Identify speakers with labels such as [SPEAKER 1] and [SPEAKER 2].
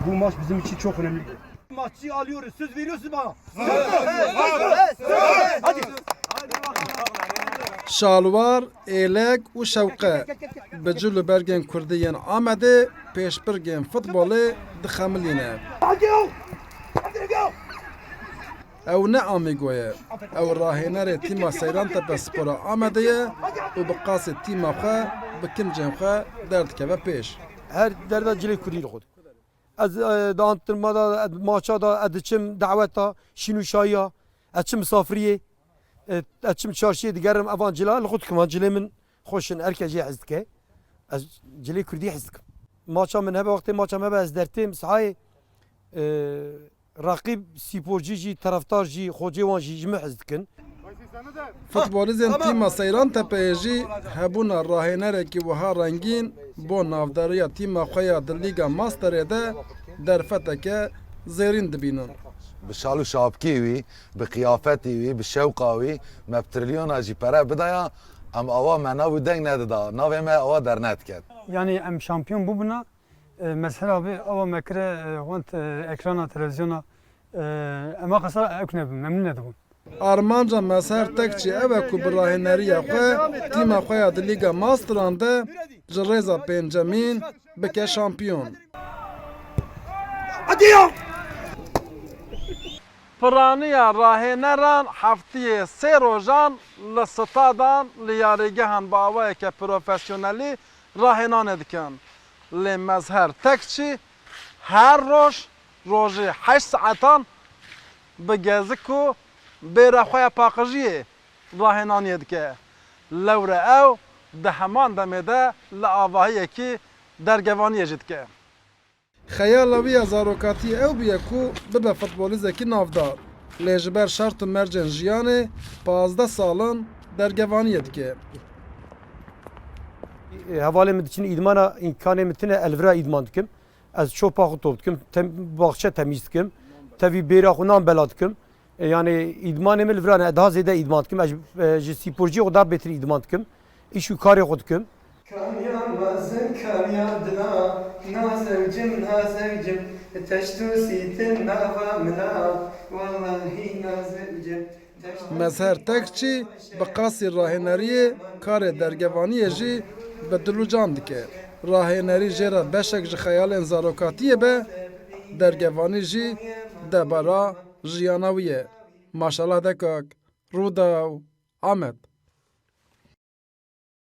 [SPEAKER 1] Bu maç bizim için çok önemli. Maçı alıyoruz. Söz veriyorsunuz bana. Hadi.
[SPEAKER 2] Şalvar, Elek û Şewqe bi cil bergên Kurdiyên Amedê pêşbirgên futbolê dixemilîne. Ew ne amîgo ye. Ew rahênerê tîma Seyrantepe Spora Amedê ye û bi qasê tîma xwe bi kincên xwe derdikeve pêş.
[SPEAKER 3] Her derda cilê Kurdî li xwe. Ez da antrenmanda, maça da, ez diçim daveta, şînûşayiya, ez çim misafiriyê, ez çim çarşiyê digerim evan cila li xwe dikim. Cilê min xweşin, herkes jê hez dike. Ez cilê Kurdî hez dikim. Maça min hebe wextê maça me hebe ez dertêm sahayê rakîb spîporcî jî, taraftar jî, xwecê wan jî ji min hez dikin.
[SPEAKER 2] Futbolîzên tîma Seyrantepe'yê jî hebûna rahênerekî wiha rengîn bo navdariya tîma xwe ya di Lîga Masterê de derfeteke zêrîn dibînin.
[SPEAKER 4] Bi şal û şapkî wî, bi qiyafetê wî, bi şewqa wî me bi trilyona jî pere bidaya em ava me nav û deng nedida. Navê me ava dernediket.
[SPEAKER 5] Yani em şampiyon bubuna mesela bir ava mekre want ekrana televizyona ema qasa ekne memnun edibim.
[SPEAKER 2] Armanca Mesher Tekçî ev e ku bi rahêneriya xwe tîma xwe ya di Lîga Masteran de ji rêza pêncemîn bike şampiyon.
[SPEAKER 1] Hadi ya.
[SPEAKER 2] Piraniya rahêneran heftiyê sê rojan li stadan li yarîgehan bi awayeke profesyonelî rahênanê dikin. Lê Mezher Tekçî her roj rojê 8 saetan bi gezik û bêra xwe ya paqijiyê rahênaniyê dike. Lewre ew di heman demê de li avahiyekî dergevaniyê jî dike. Xeyala wî ya zarokatiyê ew bûye ku bibe futbolîzekî navdar. Lê ji ber şert û mercên jiyanê 15 salin dergevaniyê dike.
[SPEAKER 3] Hevalê min diçin îdmana imkanê min tune elvira îdman dikim. Ez çopa xwe top dikim, baxçe temîz dikim, tevî bêra xwe nan bela dikim. Yani îdmanê min li viran daha zêde îdman dikim. Ez ji spîporciyê xwe daha bêtir îdman dikim. İş û karê xwe dikim.
[SPEAKER 6] Kamyamazın kamyadına nazevcim nazevcim teştu sitin navamına vallahi nazevcim.
[SPEAKER 2] Mezher Tekçî bi qasî rahêneriyê karê dergevaniyê jî bi dil û can dike. Rahênerî jêra beşek ji xeyalên zarokatiyê be, dergevanî jî debara jiyana wî ye. Maşallah dekak, Rûdaw, Amed.